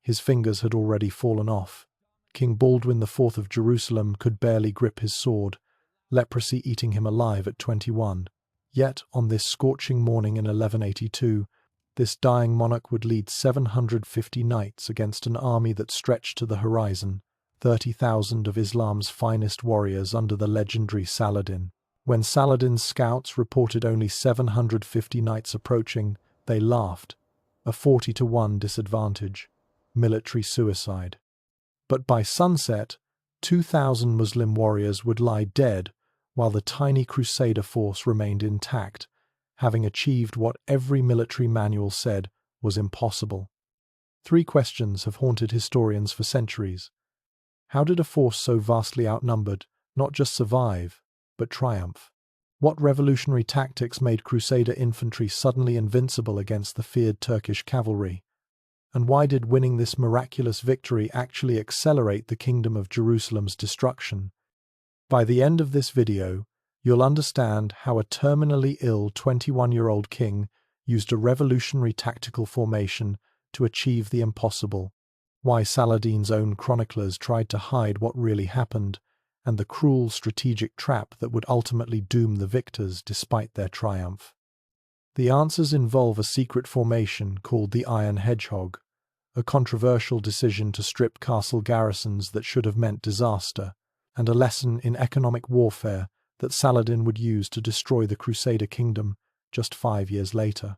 His fingers had already fallen off. King Baldwin IV of Jerusalem could barely grip his sword, leprosy eating him alive at 21. Yet, on this scorching morning in 1182, this dying monarch would lead 750 knights against an army that stretched to the horizon, 30,000 of Islam's finest warriors under the legendary Saladin. When Saladin's scouts reported only 750 knights approaching, they laughed. A 40-to-1 disadvantage. Military suicide. But by sunset, 2,000 Muslim warriors would lie dead, while the tiny Crusader force remained intact, having achieved what every military manual said was impossible. 3 questions have haunted historians for centuries. How did a force so vastly outnumbered not just survive, but triumph? What revolutionary tactics made Crusader infantry suddenly invincible against the feared Turkish cavalry? And why did winning this miraculous victory actually accelerate the Kingdom of Jerusalem's destruction? By the end of this video, you'll understand how a terminally ill 21-year-old king used a revolutionary tactical formation to achieve the impossible, why Saladin's own chroniclers tried to hide what really happened, and the cruel strategic trap that would ultimately doom the victors despite their triumph. The answers involve a secret formation called the Iron Hedgehog, a controversial decision to strip castle garrisons that should have meant disaster, and a lesson in economic warfare that Saladin would use to destroy the Crusader kingdom just 5 years later.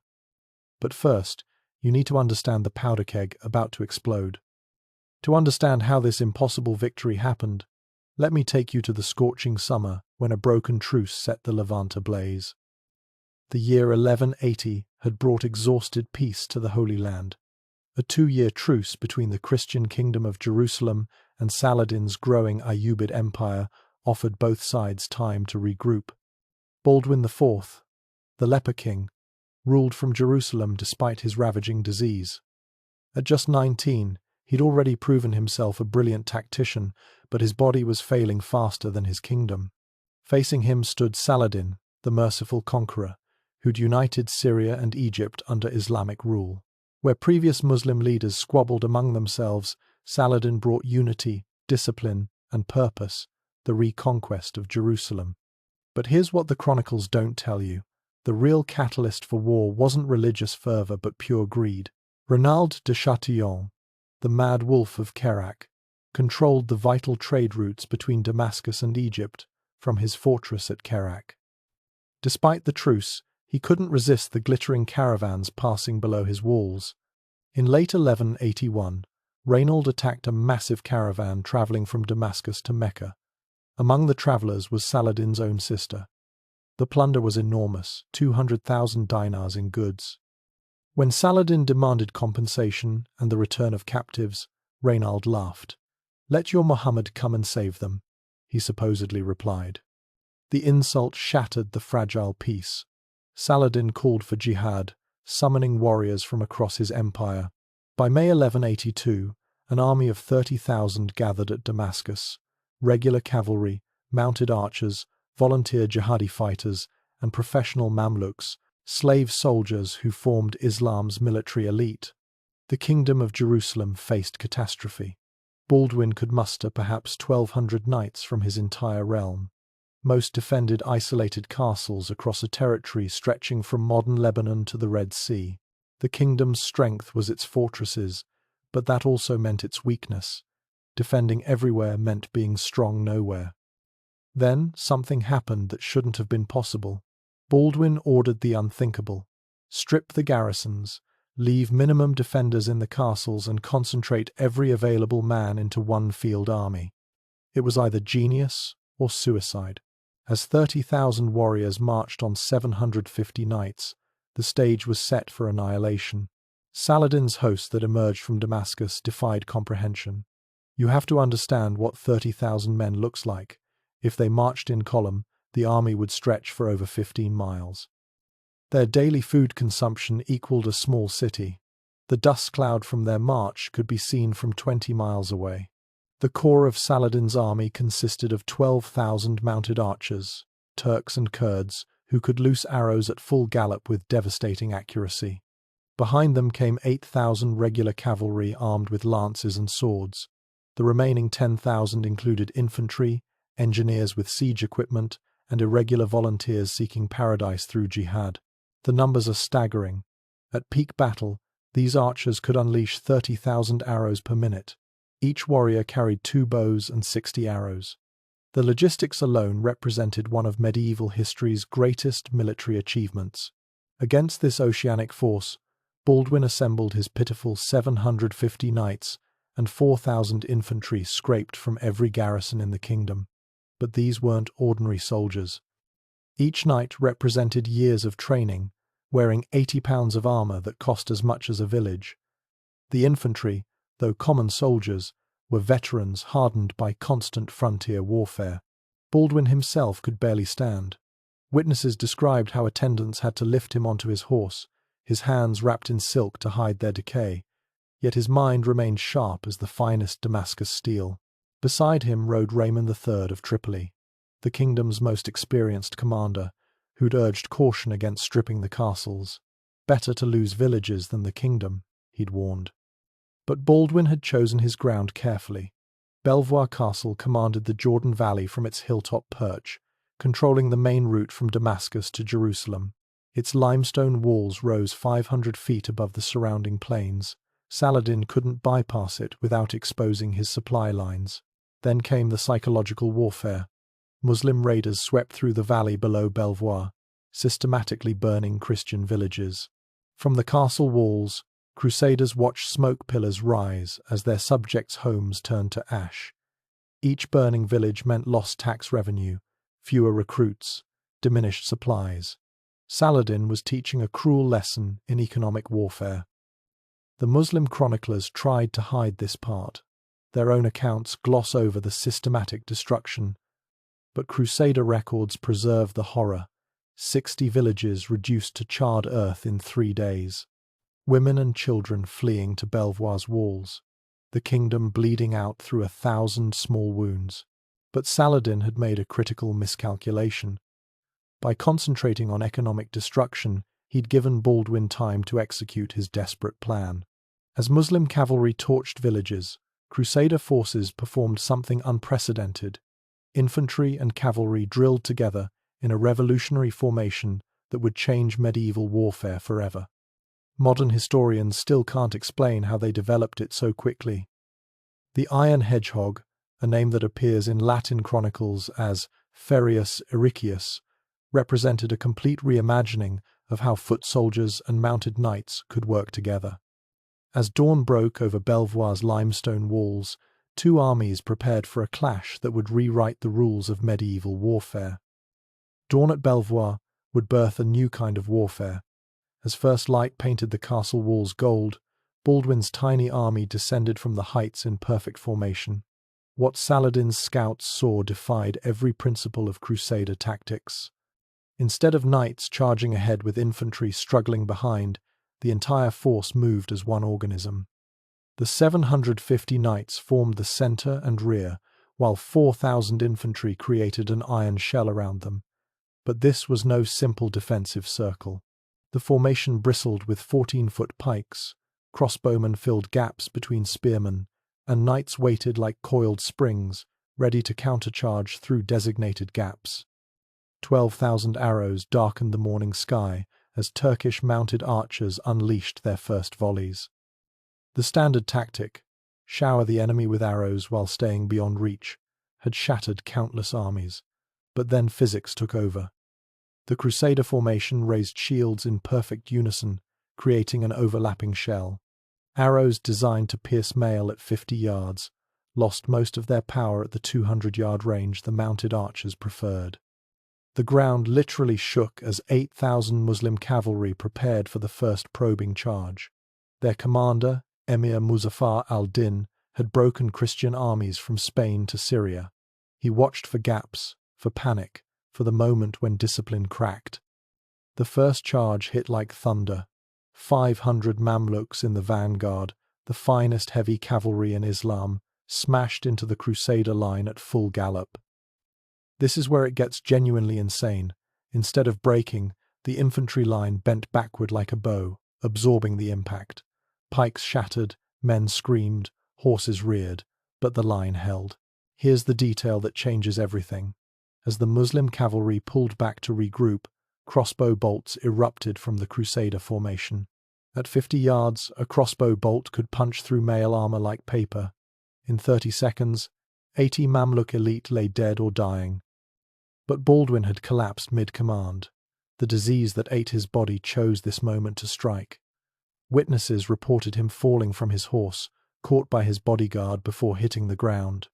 But first, you need to understand the powder keg about to explode. To understand how this impossible victory happened, let me take you to the scorching summer when a broken truce set the Levant ablaze. The year 1180 had brought exhausted peace to the Holy Land. A 2-year truce between the Christian Kingdom of Jerusalem and Saladin's growing Ayyubid Empire offered both sides time to regroup. Baldwin IV, the leper king, ruled from Jerusalem despite his ravaging disease. At just 19, he'd already proven himself a brilliant tactician, but his body was failing faster than his kingdom. Facing him stood Saladin, the merciful conqueror, who'd united Syria and Egypt under Islamic rule. Where previous Muslim leaders squabbled among themselves, Saladin brought unity, discipline, and purpose, the reconquest of Jerusalem. But here's what the chronicles don't tell you. The real catalyst for war wasn't religious fervor but pure greed. Ronald de Chatillon, the mad wolf of Kerak, controlled the vital trade routes between Damascus and Egypt from his fortress at Kerak. Despite the truce, he couldn't resist the glittering caravans passing below his walls. In late 1181, Reynold attacked a massive caravan traveling from Damascus to Mecca. Among the travelers was Saladin's own sister. The plunder was enormous, 200,000 dinars in goods. When Saladin demanded compensation and the return of captives, Reynold laughed. "Let your Muhammad come and save them," he supposedly replied. The insult shattered the fragile peace. Saladin called for jihad, summoning warriors from across his empire. By May 1182, an army of 30,000 gathered at Damascus. Regular cavalry, mounted archers, volunteer jihadi fighters, and professional Mamluks, slave soldiers who formed Islam's military elite. The Kingdom of Jerusalem faced catastrophe. Baldwin could muster perhaps 1,200 knights from his entire realm. Most defended isolated castles across a territory stretching from modern Lebanon to the Red Sea. The kingdom's strength was its fortresses, but that also meant its weakness. Defending everywhere meant being strong nowhere. Then something happened that shouldn't have been possible. Baldwin ordered the unthinkable. Strip the garrisons, leave minimum defenders in the castles, and concentrate every available man into one field army. It was either genius or suicide. As 30,000 warriors marched on 750 knights, the stage was set for annihilation. Saladin's host that emerged from Damascus defied comprehension. You have to understand what 30,000 men looks like. If they marched in column, the army would stretch for over 15 miles. Their daily food consumption equaled a small city. The dust cloud from their march could be seen from 20 miles away. The core of Saladin's army consisted of 12,000 mounted archers, Turks and Kurds, who could loose arrows at full gallop with devastating accuracy. Behind them came 8,000 regular cavalry armed with lances and swords. The remaining 10,000 included infantry, engineers with siege equipment, and irregular volunteers seeking paradise through jihad. The numbers are staggering. At peak battle, these archers could unleash 30,000 arrows per minute. Each warrior carried 2 bows and 60 arrows. The logistics alone represented one of medieval history's greatest military achievements. Against this oceanic force, Baldwin assembled his pitiful 750 knights and 4,000 infantry scraped from every garrison in the kingdom. But these weren't ordinary soldiers. Each knight represented years of training, wearing 80 pounds of armour that cost as much as a village. The infantry, though common soldiers, were veterans hardened by constant frontier warfare. Baldwin himself could barely stand. Witnesses described how attendants had to lift him onto his horse, his hands wrapped in silk to hide their decay, yet his mind remained sharp as the finest Damascus steel. Beside him rode Raymond III of Tripoli, the kingdom's most experienced commander, who'd urged caution against stripping the castles. Better to lose villages than the kingdom, he'd warned. But Baldwin had chosen his ground carefully. Belvoir Castle commanded the Jordan Valley from its hilltop perch, controlling the main route from Damascus to Jerusalem. Its limestone walls rose 500 feet above the surrounding plains. Saladin couldn't bypass it without exposing his supply lines. Then came the psychological warfare. Muslim raiders swept through the valley below Belvoir, systematically burning Christian villages. From the castle walls, Crusaders watched smoke pillars rise as their subjects' homes turned to ash. Each burning village meant lost tax revenue, fewer recruits, diminished supplies. Saladin was teaching a cruel lesson in economic warfare. The Muslim chroniclers tried to hide this part. Their own accounts gloss over the systematic destruction. But Crusader records preserve the horror. 60 villages reduced to charred earth in 3 days. Women and children fleeing to Belvoir's walls. The kingdom bleeding out through 1,000 small wounds. But Saladin had made a critical miscalculation. By concentrating on economic destruction, he'd given Baldwin time to execute his desperate plan. As Muslim cavalry torched villages, Crusader forces performed something unprecedented. Infantry and cavalry drilled together in a revolutionary formation that would change medieval warfare forever. Modern historians still can't explain how they developed it so quickly. The iron hedgehog, a name that appears in Latin chronicles as Ferius Ericius, represented a complete reimagining of how foot soldiers and mounted knights could work together. As dawn broke over Belvoir's limestone walls, 2 armies prepared for a clash that would rewrite the rules of medieval warfare. Dawn at Belvoir would birth a new kind of warfare. As first light painted the castle walls gold, Baldwin's tiny army descended from the heights in perfect formation. What Saladin's scouts saw defied every principle of Crusader tactics. Instead of knights charging ahead with infantry struggling behind, the entire force moved as one organism. The 750 knights formed the center and rear, while 4,000 infantry created an iron shell around them. But this was no simple defensive circle. The formation bristled with 14-foot pikes, crossbowmen filled gaps between spearmen, and knights waited like coiled springs, ready to countercharge through designated gaps. 12,000 arrows darkened the morning sky as Turkish mounted archers unleashed their first volleys. The standard tactic, shower the enemy with arrows while staying beyond reach, had shattered countless armies, but then physics took over. The Crusader formation raised shields in perfect unison, creating an overlapping shell. Arrows designed to pierce mail at 50 yards lost most of their power at the 200-yard range the mounted archers preferred. The ground literally shook as 8,000 Muslim cavalry prepared for the first probing charge. Their commander, Emir Muzaffar al-Din, had broken Christian armies from Spain to Syria. He watched for gaps, for panic, for the moment when discipline cracked. The first charge hit like thunder. 500 Mamluks in the vanguard, the finest heavy cavalry in Islam, smashed into the Crusader line at full gallop. This is where it gets genuinely insane. Instead of breaking, the infantry line bent backward like a bow, absorbing the impact. Pikes shattered, men screamed, horses reared, but the line held. Here's the detail that changes everything. As the Muslim cavalry pulled back to regroup, crossbow bolts erupted from the Crusader formation. At 50 yards, a crossbow bolt could punch through mail armor like paper. In 30 seconds, 80 Mamluk elite lay dead or dying. But Baldwin had collapsed mid-command. The disease that ate his body chose this moment to strike. Witnesses reported him falling from his horse, caught by his bodyguard before hitting the ground.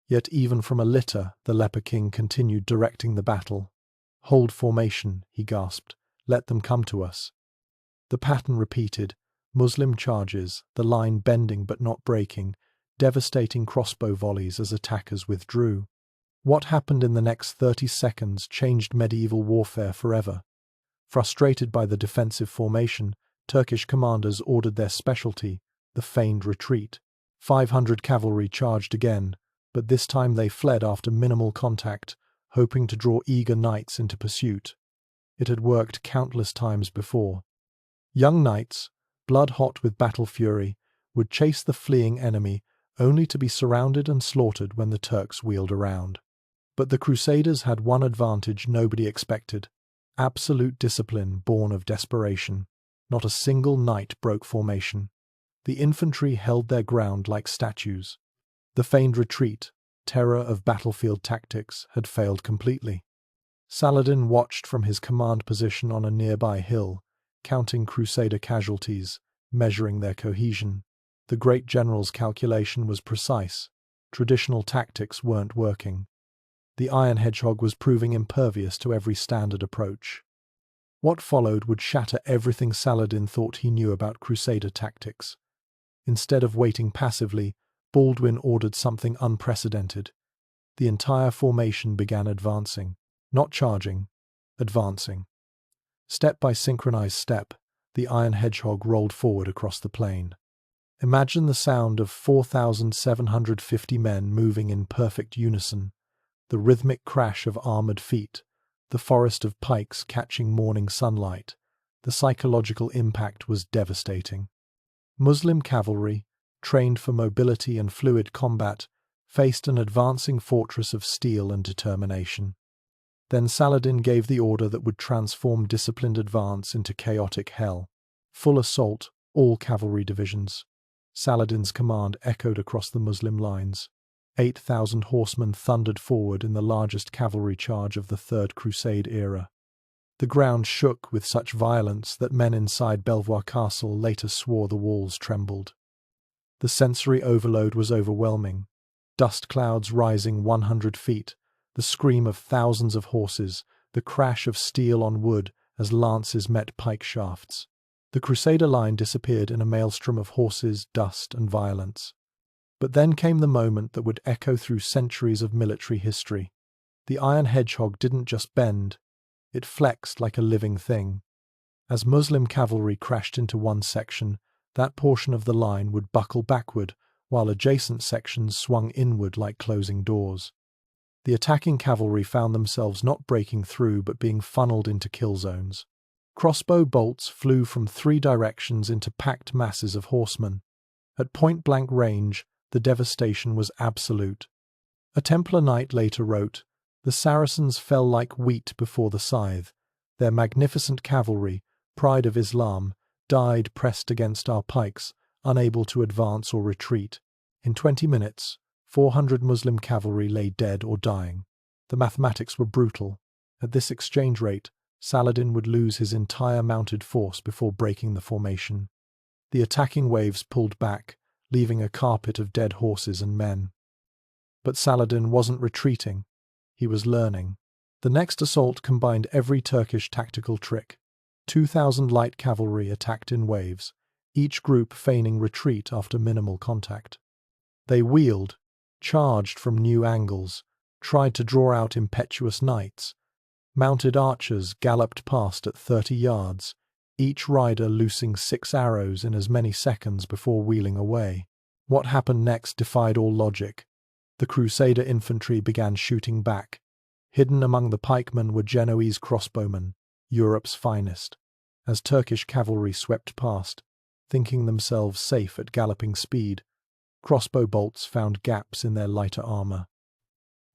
Yet even from a litter, the Leper King continued directing the battle. "Hold formation," he gasped. "Let them come to us." The pattern repeated, Muslim charges, the line bending but not breaking, devastating crossbow volleys as attackers withdrew. What happened in the next 30 seconds changed medieval warfare forever. Frustrated by the defensive formation, Turkish commanders ordered their specialty, the feigned retreat. 500 cavalry charged again, but this time they fled after minimal contact, hoping to draw eager knights into pursuit. It had worked countless times before. Young knights, blood-hot with battle fury, would chase the fleeing enemy, only to be surrounded and slaughtered when the Turks wheeled around. But the Crusaders had one advantage nobody expected: absolute discipline born of desperation. Not a single knight broke formation. The infantry held their ground like statues. The feigned retreat, terror of battlefield tactics, had failed completely. Saladin watched from his command position on a nearby hill, counting Crusader casualties, measuring their cohesion. The great general's calculation was precise. Traditional tactics weren't working. The iron hedgehog was proving impervious to every standard approach. What followed would shatter everything Saladin thought he knew about Crusader tactics. Instead of waiting passively, Baldwin ordered something unprecedented. The entire formation began advancing, not charging, advancing. Step by synchronized step, the iron hedgehog rolled forward across the plain. Imagine the sound of 4,750 men moving in perfect unison, the rhythmic crash of armored feet, the forest of pikes catching morning sunlight. The psychological impact was devastating. Muslim cavalry, trained for mobility and fluid combat, faced an advancing fortress of steel and determination. Then Saladin gave the order that would transform disciplined advance into chaotic hell. Full assault, all cavalry divisions. Saladin's command echoed across the Muslim lines. 8,000 horsemen thundered forward in the largest cavalry charge of the Third Crusade era. The ground shook with such violence that men inside Belvoir Castle later swore the walls trembled. The sensory overload was overwhelming. Dust clouds rising 100 feet, the scream of thousands of horses, the crash of steel on wood as lances met pike shafts. The Crusader line disappeared in a maelstrom of horses, dust, and violence. But then came the moment that would echo through centuries of military history. The iron hedgehog didn't just bend, it flexed like a living thing. As Muslim cavalry crashed into one section, that portion of the line would buckle backward, while adjacent sections swung inward like closing doors. The attacking cavalry found themselves not breaking through but being funneled into kill zones. Crossbow bolts flew from 3 directions into packed masses of horsemen. At point-blank range, the devastation was absolute. A Templar knight later wrote, "The Saracens fell like wheat before the scythe. Their magnificent cavalry, pride of Islam, died pressed against our pikes, unable to advance or retreat. In 20 minutes, 400 Muslim cavalry lay dead or dying." The mathematics were brutal. At this exchange rate, Saladin would lose his entire mounted force before breaking the formation. The attacking waves pulled back, leaving a carpet of dead horses and men. But Saladin wasn't retreating. He was learning. The next assault combined every Turkish tactical trick. 2,000 light cavalry attacked in waves, each group feigning retreat after minimal contact. They wheeled, charged from new angles, tried to draw out impetuous knights. Mounted archers galloped past at 30 yards, each rider loosing 6 arrows in as many seconds before wheeling away. What happened next defied all logic. The Crusader infantry began shooting back. Hidden among the pikemen were Genoese crossbowmen, Europe's finest. as Turkish cavalry swept past, thinking themselves safe at galloping speed. Crossbow bolts found gaps in their lighter armor.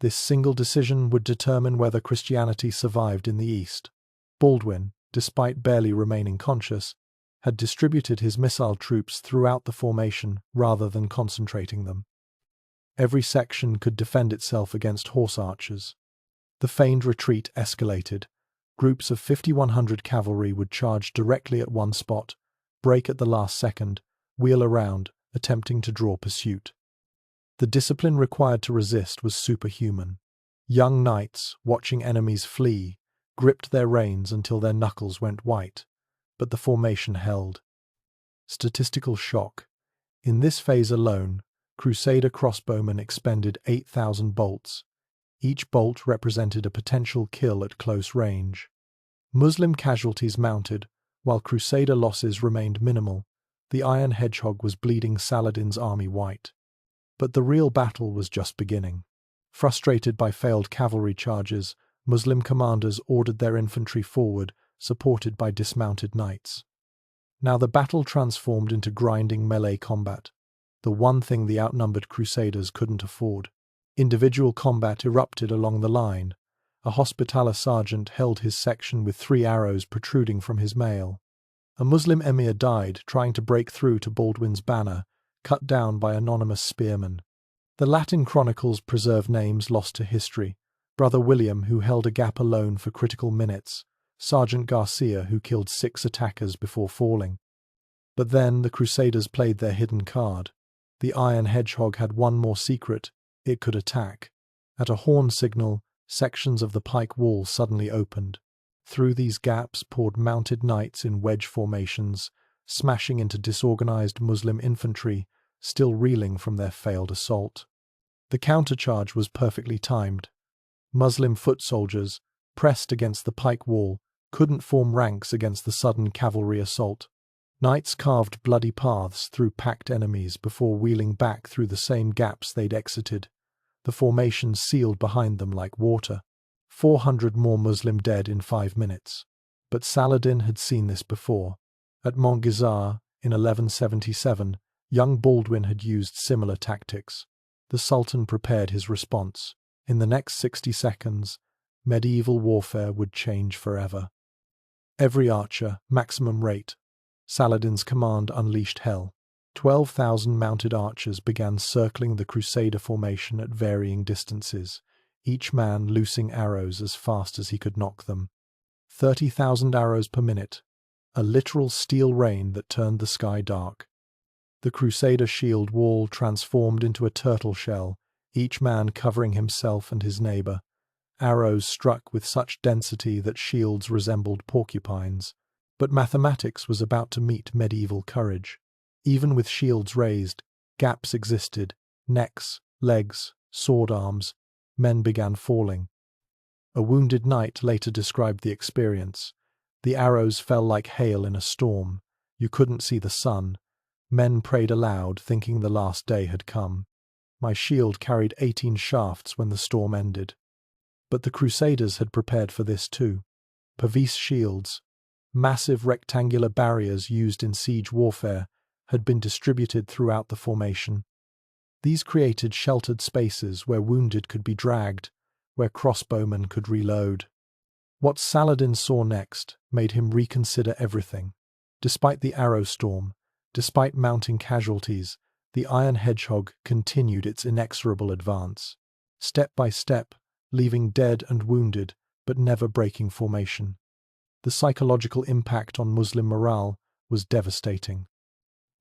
This single decision would determine whether Christianity survived in the East. Baldwin, despite barely remaining conscious, had distributed his missile troops throughout the formation rather than concentrating them. Every section could defend itself against horse archers. The feigned retreat escalated. Groups of 5,100 cavalry would charge directly at one spot, break at the last second, wheel around, attempting to draw pursuit. The discipline required to resist was superhuman. Young knights, watching enemies flee, gripped their reins until their knuckles went white, but the formation held. Statistical shock. In this phase alone, Crusader crossbowmen expended 8,000 bolts. Each bolt represented a potential kill at close range. Muslim casualties mounted, while Crusader losses remained minimal. The iron hedgehog was bleeding Saladin's army white. But the real battle was just beginning. Frustrated by failed cavalry charges, Muslim commanders ordered their infantry forward, supported by dismounted knights. Now the battle transformed into grinding melee combat, the one thing the outnumbered Crusaders couldn't afford. Individual combat erupted along the line. A Hospitaller sergeant held his section with 3 arrows protruding from his mail. A Muslim emir died trying to break through to Baldwin's banner, cut down by anonymous spearmen. The Latin chronicles preserve names lost to history: Brother William, who held a gap alone for critical minutes; Sergeant Garcia, who killed 6 attackers before falling. But then the Crusaders played their hidden card. The iron hedgehog had one more secret: it could attack. At a horn signal, sections of the pike wall suddenly opened. Through these gaps poured mounted knights in wedge formations, smashing into disorganized Muslim infantry, still reeling from their failed assault. The countercharge was perfectly timed. Muslim foot soldiers, pressed against the pike wall, couldn't form ranks against the sudden cavalry assault. Knights carved bloody paths through packed enemies before wheeling back through the same gaps they'd exited. The formation sealed behind them like water. 400 more Muslim dead in 5 minutes. But Saladin had seen this before. At Montgizar, in 1177, young Baldwin had used similar tactics. The Sultan prepared his response. In the next 60 seconds, medieval warfare would change forever. Every archer, maximum rate. Saladin's command unleashed hell. 12,000 mounted archers began circling the Crusader formation at varying distances, each man loosing arrows as fast as he could knock them. 30,000 arrows per minute, a literal steel rain that turned the sky dark. The Crusader shield wall transformed into a turtle shell, each man covering himself and his neighbor. Arrows struck with such density that shields resembled porcupines. But mathematics was about to meet medieval courage. Even with shields raised, gaps existed: necks, legs, sword arms. Men began falling. A wounded knight later described the experience. The arrows fell like hail in a storm. You couldn't see the sun. Men prayed aloud, thinking the last day had come. My shield carried 18 shafts when the storm ended. But the Crusaders had prepared for this too. Pavise shields, massive rectangular barriers used in siege warfare, had been distributed throughout the formation. These created sheltered spaces where wounded could be dragged, where crossbowmen could reload. What Saladin saw next made him reconsider everything. Despite the arrow storm, despite mounting casualties, the iron hedgehog continued its inexorable advance. Step by step, leaving dead and wounded, but never breaking formation. The psychological impact on Muslim morale was devastating.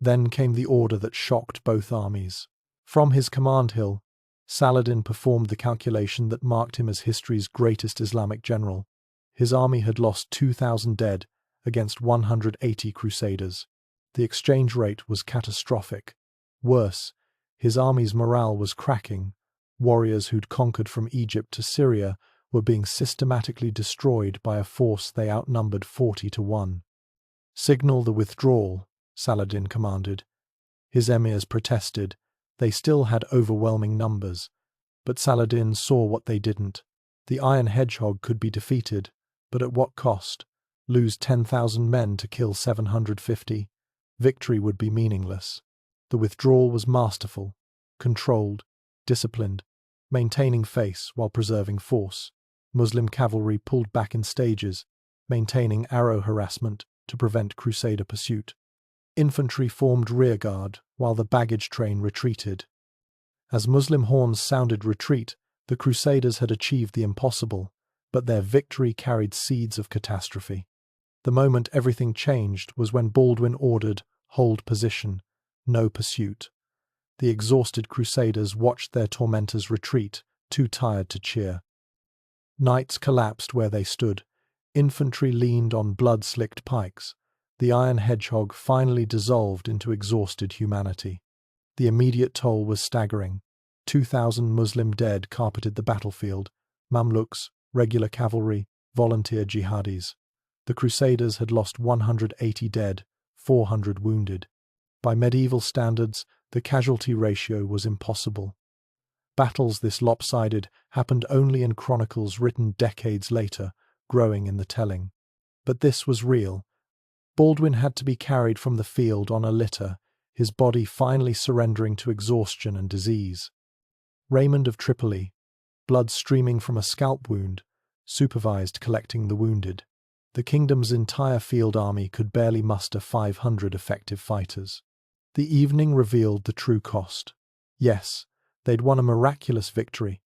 Then came the order that shocked both armies. From his command hill, Saladin performed the calculation that marked him as history's greatest Islamic general. His army had lost 2,000 dead against 180 Crusaders. The exchange rate was catastrophic. Worse, his army's morale was cracking. Warriors who'd conquered from Egypt to Syria were being systematically destroyed by a force they outnumbered 40 to 1. "Signal the withdrawal," Saladin commanded. His emirs protested. They still had overwhelming numbers. But Saladin saw what they didn't. The iron hedgehog could be defeated, but at what cost? Lose 10,000 men to kill 750. Victory would be meaningless. The withdrawal was masterful, controlled, disciplined, maintaining face while preserving force. Muslim cavalry pulled back in stages, maintaining arrow harassment to prevent Crusader pursuit. Infantry formed rearguard while the baggage train retreated. As Muslim horns sounded retreat, the Crusaders had achieved the impossible, but their victory carried seeds of catastrophe. The moment everything changed was when Baldwin ordered, "Hold position, no pursuit." The exhausted Crusaders watched their tormentors retreat, too tired to cheer. Knights collapsed where they stood. Infantry leaned on blood-slicked pikes. The iron hedgehog finally dissolved into exhausted humanity. The immediate toll was staggering. 2,000 Muslim dead carpeted the battlefield. Mamluks, regular cavalry, volunteer jihadis. The Crusaders had lost 180 dead, 400 wounded. By medieval standards, the casualty ratio was impossible. Battles this lopsided happened only in chronicles written decades later, growing in the telling. But this was real. Baldwin had to be carried from the field on a litter, his body finally surrendering to exhaustion and disease. Raymond of Tripoli, blood streaming from a scalp wound, supervised collecting the wounded. The kingdom's entire field army could barely muster 500 effective fighters. The evening revealed the true cost. Yes, they'd won a miraculous victory,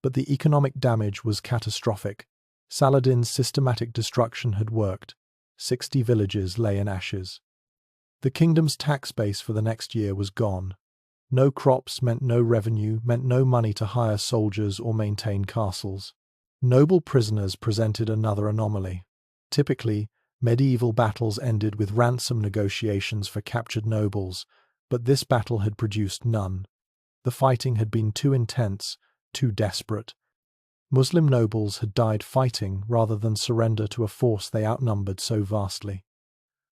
but the economic damage was catastrophic. Saladin's systematic destruction had worked. 60 villages lay in ashes. The kingdom's tax base for the next year was gone. No crops meant no revenue, meant no money to hire soldiers or maintain castles. Noble prisoners presented another anomaly. Typically, medieval battles ended with ransom negotiations for captured nobles, but this battle had produced none. The fighting had been too intense, too desperate. Muslim nobles had died fighting rather than surrender to a force they outnumbered so vastly.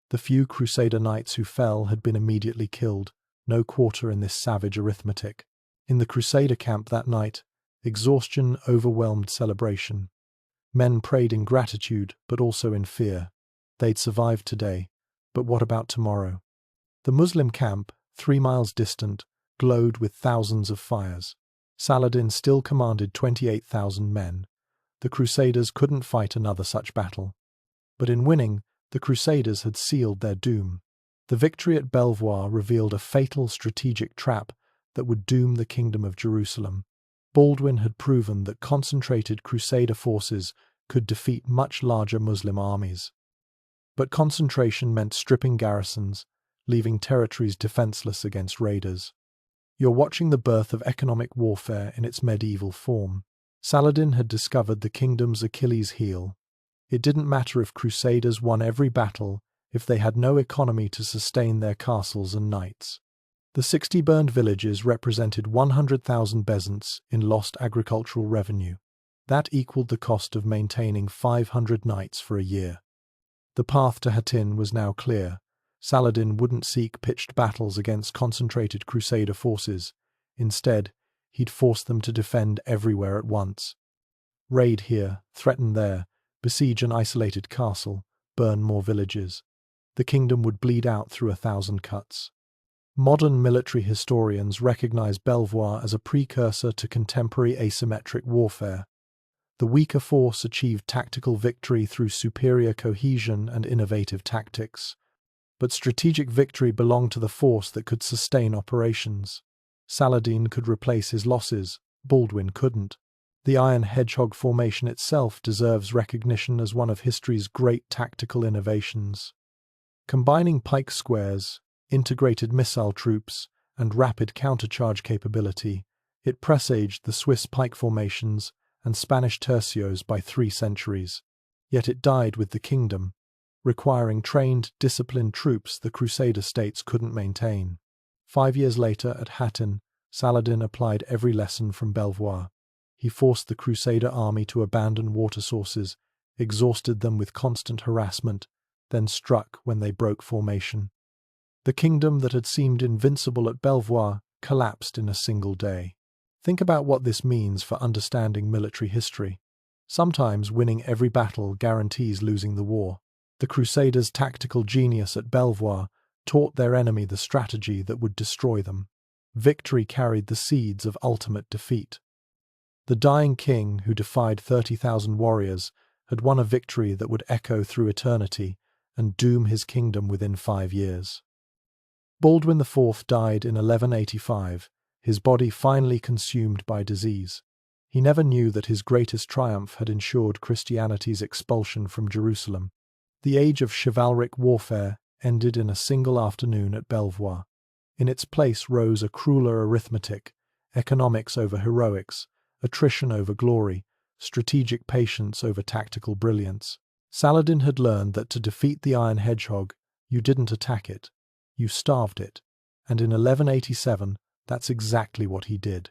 The few Crusader knights who fell had been immediately killed, no quarter in this savage arithmetic. In the Crusader camp that night, exhaustion overwhelmed celebration. Men prayed in gratitude, but also in fear. They'd survived today, but what about tomorrow? The Muslim camp, 3 miles distant, glowed with thousands of fires. Saladin still commanded 28,000 men. The Crusaders couldn't fight another such battle. But in winning, the Crusaders had sealed their doom. The victory at Belvoir revealed a fatal strategic trap that would doom the Kingdom of Jerusalem. Baldwin had proven that concentrated Crusader forces could defeat much larger Muslim armies. But concentration meant stripping garrisons, leaving territories defenseless against raiders. You're watching the birth of economic warfare in its medieval form. Saladin had discovered the kingdom's Achilles heel. It didn't matter if Crusaders won every battle if they had no economy to sustain their castles and knights. The 60 burned villages represented 100,000 bezants in lost agricultural revenue. That equaled the cost of maintaining 500 knights for a year. The path to Hattin was now clear. Saladin wouldn't seek pitched battles against concentrated Crusader forces. Instead, he'd force them to defend everywhere at once. Raid here, threaten there, besiege an isolated castle, burn more villages. The kingdom would bleed out through 1,000 cuts. Modern military historians recognize Belvoir as a precursor to contemporary asymmetric warfare. The weaker force achieved tactical victory through superior cohesion and innovative tactics. But strategic victory belonged to the force that could sustain operations. Saladin could replace his losses, Baldwin couldn't. The iron hedgehog formation itself deserves recognition as one of history's great tactical innovations. Combining pike squares, integrated missile troops, and rapid countercharge capability, it presaged the Swiss pike formations and Spanish tercios by 3 centuries. Yet it died with the kingdom, requiring trained, disciplined troops the Crusader states couldn't maintain. 5 years later, at Hattin, Saladin applied every lesson from Belvoir. He forced the Crusader army to abandon water sources, exhausted them with constant harassment, then struck when they broke formation. The kingdom that had seemed invincible at Belvoir collapsed in a single day. Think about what this means for understanding military history. Sometimes winning every battle guarantees losing the war. The Crusaders' tactical genius at Belvoir taught their enemy the strategy that would destroy them. Victory carried the seeds of ultimate defeat. The dying king, who defied 30,000 warriors, had won a victory that would echo through eternity and doom his kingdom within 5 years. Baldwin IV died in 1185, his body finally consumed by disease. He never knew that his greatest triumph had ensured Christianity's expulsion from Jerusalem. The age of chivalric warfare ended in a single afternoon at Belvoir. In its place rose a crueler arithmetic, economics over heroics, attrition over glory, strategic patience over tactical brilliance. Saladin had learned that to defeat the iron hedgehog, you didn't attack it, you starved it, and in 1187, that's exactly what he did.